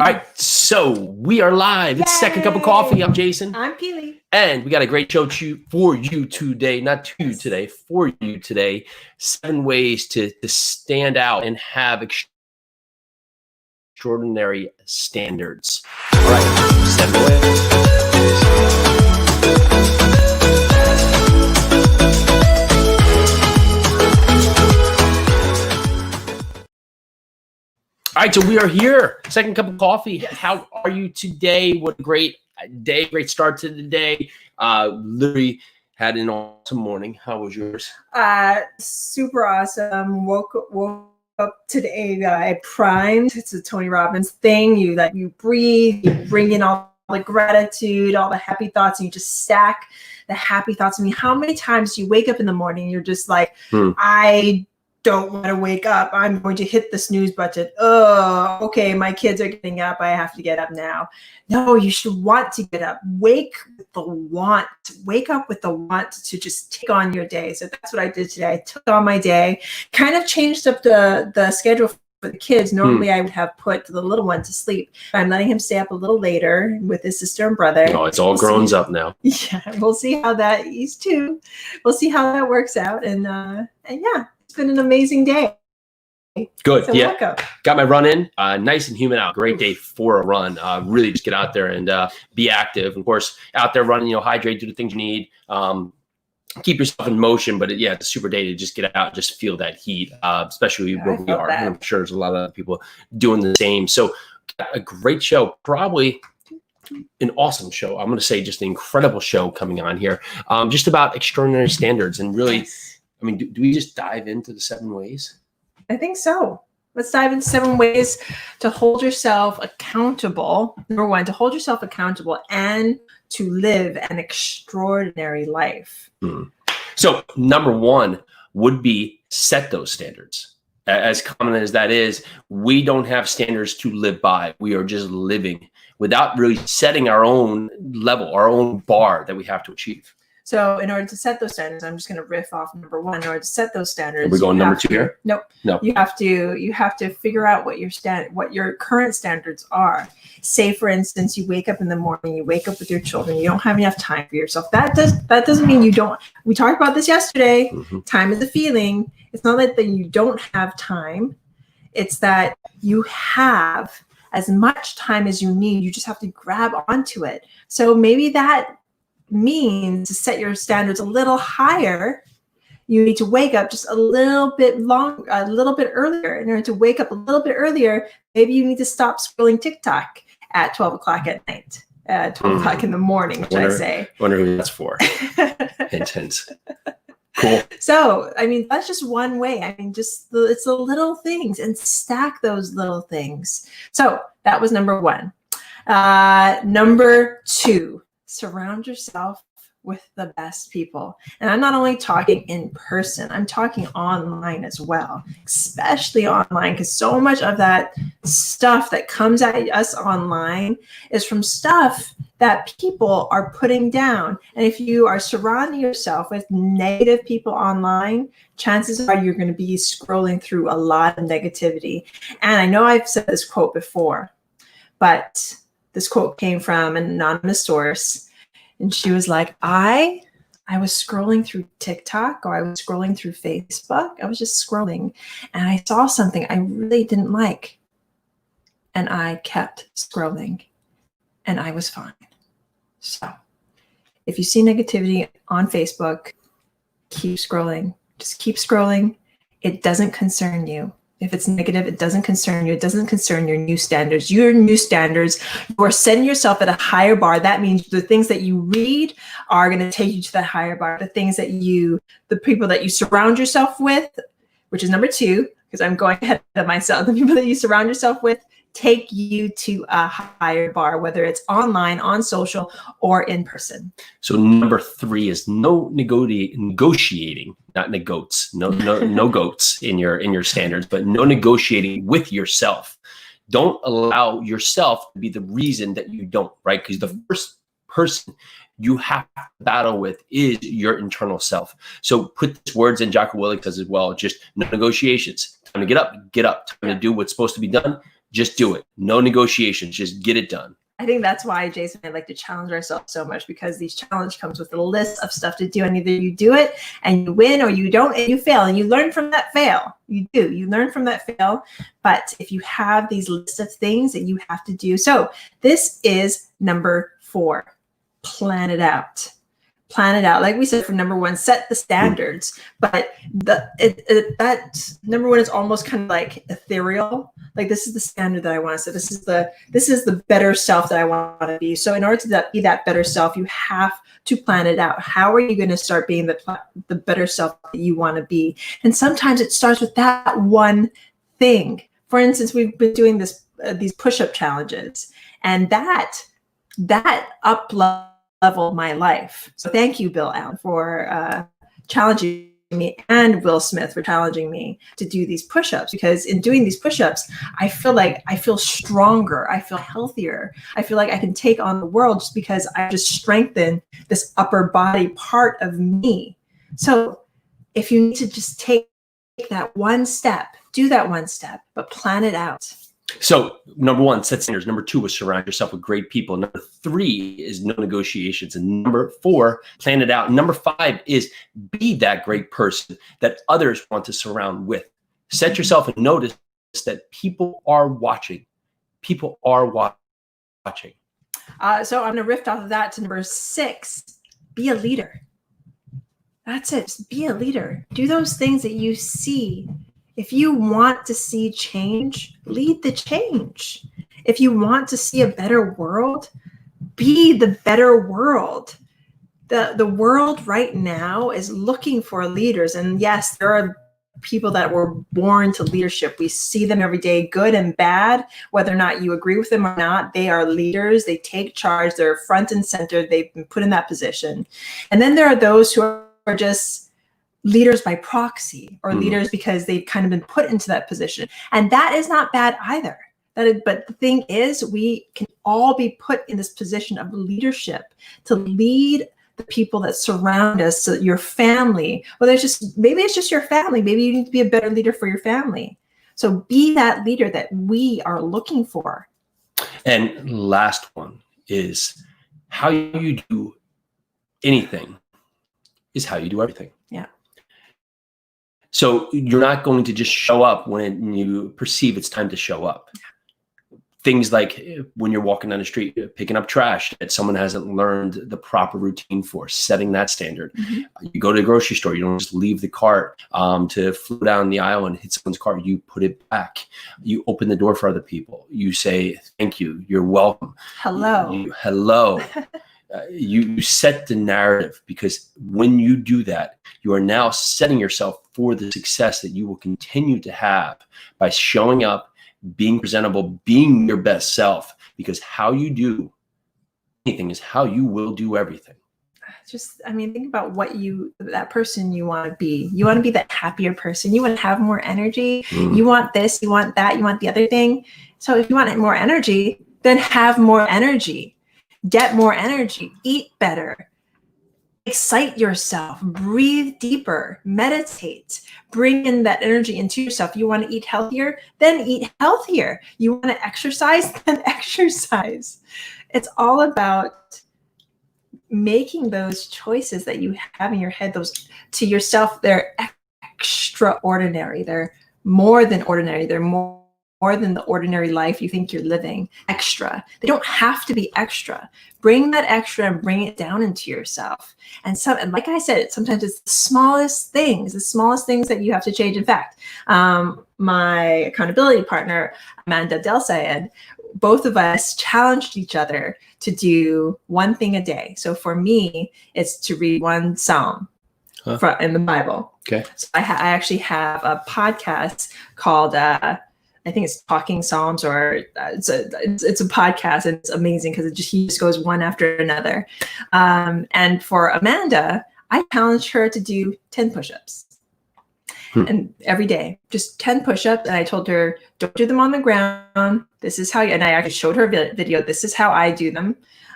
All right, so we are live. It's Second Cup of Coffee. I'm Jason. I'm Pili. And we got a great show for you today. Not to you today, for you today. 7 ways to stand out and have extraordinary standards. All right, 7 ways. All right, so we are here. Second Cup of Coffee. Yes. How are you today? What a great day, great start to the day. Literally had an awesome morning. How was yours? Super awesome. Woke up today. I primed. It's a Tony Robbins thing. You breathe, you bring in all the gratitude, all the happy thoughts, and you just stack the happy thoughts. I mean, how many times do you wake up in the morning and you're just like, I don't want to wake up. I'm going to hit the snooze button. Oh, okay, my kids are getting up. I have to get up now. No, you should want to get up. Wake with the want. Wake up with the want to just take on your day. So that's what I did today. I took on my day, kind of changed up the schedule for the kids. Normally I would have put the little one to sleep. I'm letting him stay up a little later with his sister and brother. Oh, it's all grown up now. Yeah, we'll see how that, he's 2. We'll see how that works out. And yeah. It's been an amazing day. Good. So yeah. Welcome. Got my run in. Nice and humid out. Great day for a run. Really just get out there and be active. Of course, out there running, hydrate, do the things you need. Keep yourself in motion. But it's a super day to just get out and just feel that heat, especially where we are. And I'm sure there's a lot of other people doing the same. So a great show. Probably an awesome show. I'm going to say just an incredible show coming on here. Just about extraordinary standards and really – I mean, do we just dive into the 7 ways? I think so. Let's dive into 7 ways to hold yourself accountable. Number 1, to hold yourself accountable and to live an extraordinary life. So number 1 would be set those standards. As common as that is, we don't have standards to live by. We are just living without really setting our own level, our own bar that we have to achieve. So in order to set those standards, I'm just going to riff off number 1. In order to set those standards, are we going number 2 here? Nope. No. You have to figure out what your current standards are. Say, for instance, you wake up in the morning, you wake up with your children, you don't have enough time for yourself. That doesn't mean you don't. We talked about this yesterday. Time is a feeling. It's not that you don't have time. It's that you have as much time as you need. You just have to grab onto it. So maybe that means to set your standards a little higher. You need to wake up just a little bit earlier. In order to wake up a little bit earlier, maybe you need to stop scrolling TikTok at 12 o'clock at night, 12 o'clock in the morning, I wonder who that's for. Intense. Cool. So, I mean, that's just one way. I mean, it's the little things, and stack those little things. So that was number 1. Number 2. Surround yourself with the best people. And I'm not only talking in person, I'm talking online as well, especially online, because so much of that stuff that comes at us online is from stuff that people are putting down. And if you are surrounding yourself with negative people online, chances are you're going to be scrolling through a lot of negativity. And I know I've said this quote before, but this quote came from an anonymous source, and she was like, I was scrolling through TikTok, or I was scrolling through Facebook. I was just scrolling, and I saw something I really didn't like, and I kept scrolling, and I was fine. So if you see negativity on Facebook, keep scrolling. Just keep scrolling. It doesn't concern you. If it's negative, it doesn't concern you. It doesn't concern your new standards. Your new standards, you are setting yourself at a higher bar. That means the things that you read are going to take you to that higher bar. The things that the people that you surround yourself with, which is number 2, because I'm going ahead of myself. The people that you surround yourself with take you to a higher bar, whether it's online, on social, or in person. So number 3 is no negotiating, not negotes, no goats in your standards, but no negotiating with yourself. Don't allow yourself to be the reason that you don't, right? Because the first person you have to battle with is your internal self. So put these words in. Jocko Willink says as well, just no negotiations. Time to get up. Time to do what's supposed to be done. Just do it. No negotiations. Just get it done. I think that's why, Jason, I like to challenge ourselves so much, because these challenge comes with a list of stuff to do, and either you do it and you win, or you don't and you fail, and you learn from that fail. You learn from that fail. But if you have these lists of things that you have to do, so this is number 4, plan it out. Plan it out. Like we said, for number 1, set the standards. But that number 1 is almost kind of like ethereal. Like, this is the standard that I want to set. This is the better self that I want to be. So in order to be that better self, you have to plan it out. How are you going to start being the better self that you want to be? And sometimes it starts with that one thing. For instance, we've been doing these push-up challenges, and that up-leveled my life. So thank you, Bill Allen, for challenging me, and Will Smith for challenging me to do these push-ups, because in doing these push-ups, I feel stronger. I feel healthier. I feel like I can take on the world, just because I just strengthen this upper body part of me. So if you need to just take that one step, do that one step, but plan it out. So number 1, set standards. Number 2 was surround yourself with great people. Number 3 is no negotiations. And number 4, plan it out. And number 5 is be that great person that others want to surround with. Set yourself and notice that people are watching. People are watching. So I'm going to riff off of that to number 6, be a leader. That's it. Just be a leader. Do those things that you see. If you want to see change, lead the change. If you want to see a better world, be the better world. The world right now is looking for leaders. And yes, there are people that were born to leadership. We see them every day, good and bad, whether or not you agree with them or not. They are leaders. They take charge. They're front and center. They've been put in that position. And then there are those who are just leaders by proxy, or leaders because they've kind of been put into that position. And that is not bad either. But the thing is, we can all be put in this position of leadership to lead the people that surround us, so your family, maybe it's just your family. Maybe you need to be a better leader for your family. So be that leader that we are looking for. And last one is, how you do anything is how you do everything. Yeah. So you're not going to just show up when you perceive it's time to show up. Things like when you're walking down the street, picking up trash that someone hasn't learned the proper routine for, setting that standard. You go to the grocery store, you don't just leave the cart to flow down the aisle and hit someone's cart. You put it back. You open the door for other people. You say, thank you, you're welcome. Hello. Hello. You set the narrative, because when you do that, you are now setting yourself for the success that you will continue to have by showing up, being presentable, being your best self, because how you do anything is how you will do everything. Think about that person you want to be. You want to be that happier person. You want to have more energy. You want this, you want that, you want the other thing. So if you want more energy, then have more energy. Get more energy, eat better, excite yourself, breathe deeper, meditate, bring in that energy into yourself. You want to eat healthier, then eat healthier. You want to exercise, then exercise. It's all about making those choices that you have in your head, those to yourself. They're extraordinary. They're more than ordinary. They're more than the ordinary life you think you're living. Extra. They don't have to be extra. Bring that extra and bring it down into yourself. And like I said, sometimes it's the smallest things that you have to change. In fact, my accountability partner, Amanda Del Sayed, both of us challenged each other to do one thing a day. So for me, it's to read one psalm in the Bible. Okay. So I actually have a podcast called I think it's Talking Psalms, or it's a podcast, and it's amazing because he just goes one after another. And for Amanda, I challenged her to do 10 push-ups. And every day, just 10 push-ups. And I told her, don't do them on the ground. This is how and I actually showed her a video. This is how I do them.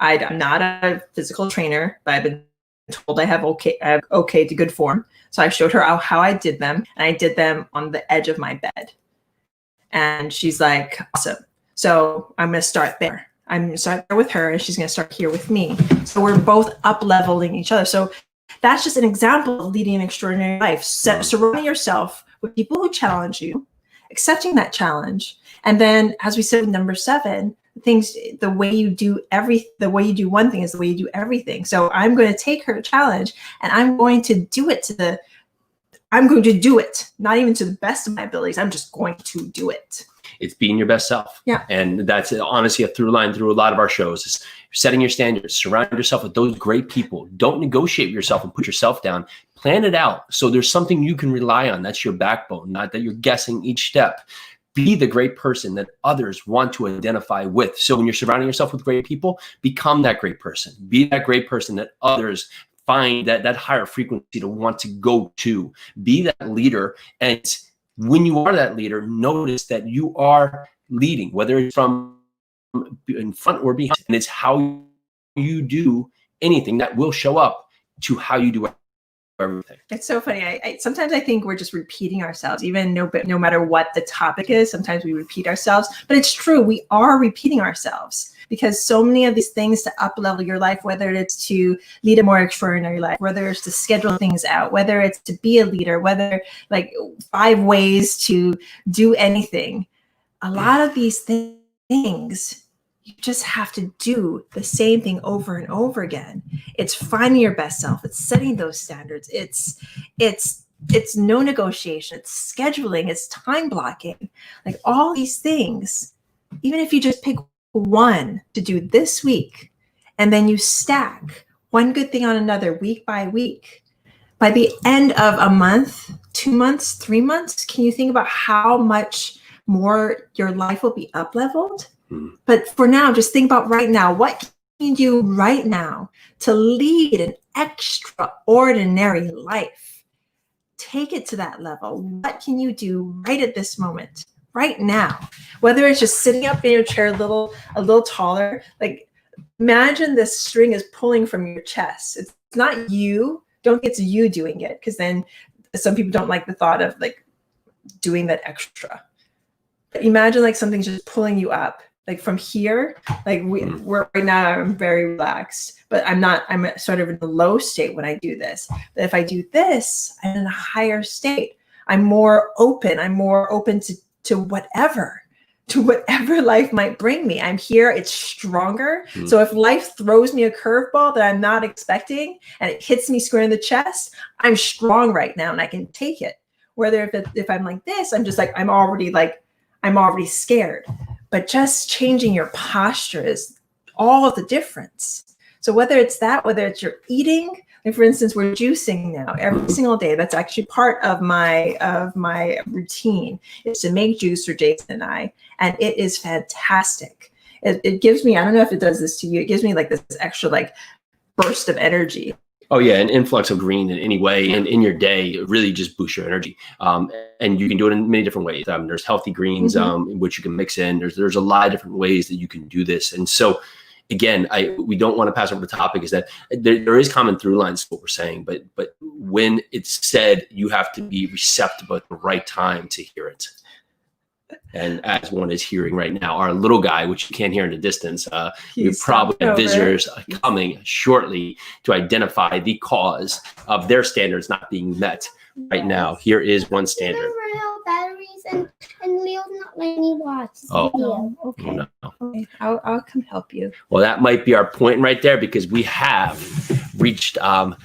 I'm not a physical trainer, but I've been told I have okay to good form. So I showed her how I did them, and I did them on the edge of my bed. And she's like, awesome. So I'm going to start there. I'm going to start there with her, and she's going to start here with me. So we're both up leveling each other. So that's just an example of leading an extraordinary life. Surrounding yourself with people who challenge you, accepting that challenge. And then, as we said with number 7, the way you do one thing is the way you do everything. So I'm going to take her challenge, and I'm going to do it not even to the best of my abilities. I'm just going to do it. It's being your best self. Yeah. And that's honestly a through line through a lot of our shows is setting your standards, surround yourself with those great people. Don't negotiate with yourself and put yourself down. Plan it out. So there's something you can rely on. That's your backbone, not that you're guessing each step. Be the great person that others want to identify with. So when you're surrounding yourself with great people, become that great person. Be that great person that others find that higher frequency to want to go to. Be that leader. And when you are that leader, notice that you are leading, whether it's from in front or behind. And it's how you do anything that will show up to how you do everything. It's so funny. I sometimes I think we're just repeating ourselves, even no matter what the topic is. Sometimes we repeat ourselves, but it's true. We are repeating ourselves because so many of these things to up level your life, whether it's to lead a more extraordinary life, whether it's to schedule things out, whether it's to be a leader, whether like 5 ways to do anything. A lot of these things, you just have to do the same thing over and over again. It's finding your best self. It's setting those standards. It's no negotiation. It's scheduling. It's time blocking. Like all these things, even if you just pick one to do this week, and then you stack one good thing on another week by week, by the end of a month, 2 months, 3 months, can you think about how much more your life will be up leveled? But for now, just think about right now. What can you do right now to lead an extraordinary life? Take it to that level. What can you do right at this moment, right now? Whether it's just sitting up in your chair a little taller, like imagine this string is pulling from your chest. It's not you. Don't think it's you doing it, because then some people don't like the thought of like doing that extra. But imagine like something's just pulling you up. Like from here, like we're right now, I'm very relaxed, but I'm sort of in a low state when I do this. But if I do this, I'm in a higher state. I'm more open. I'm more open to whatever life might bring me. I'm here. It's stronger. So if life throws me a curveball that I'm not expecting and it hits me square in the chest, I'm strong right now and I can take it. Whether if I'm like this, I'm just like, I'm already scared. But just changing your posture is all the difference. So whether it's your eating, like for instance, we're juicing now every single day. That's actually part of my routine is to make juice for Jason and I, and it is fantastic. It gives me, I don't know if it does this to you, it gives me like this extra like burst of energy. Oh yeah, an influx of green in any way and in your day really just boosts your energy. And you can do it in many different ways. There's healthy greens, which you can mix in. There's a lot of different ways that you can do this. And so again, we don't want to pass over the topic is that there is common through lines to what we're saying, but when it's said, you have to be receptive at the right time to hear it. And as one is hearing right now, our little guy, which you can't hear in the distance, we probably have visitors coming shortly to identify the cause of their standards not being met right now. Here is one standard. Batteries and Leo's not letting me watch. Oh, video. Okay. no. Okay. I'll come help you. Well, that might be our point right there because we have reached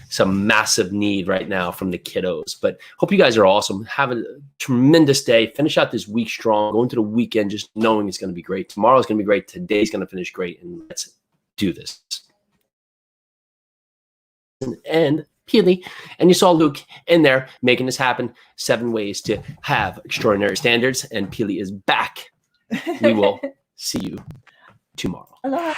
some massive need right now from the kiddos. But hope you guys are awesome. Have a tremendous day. Finish out this week strong. Go into the weekend just knowing it's going to be great. Tomorrow's going to be great. Today's going to finish great. And let's do this. And Pili, and you saw Luke in there making this happen. 7 ways to have extraordinary standards. And Pili is back. We will see you tomorrow. Aloha.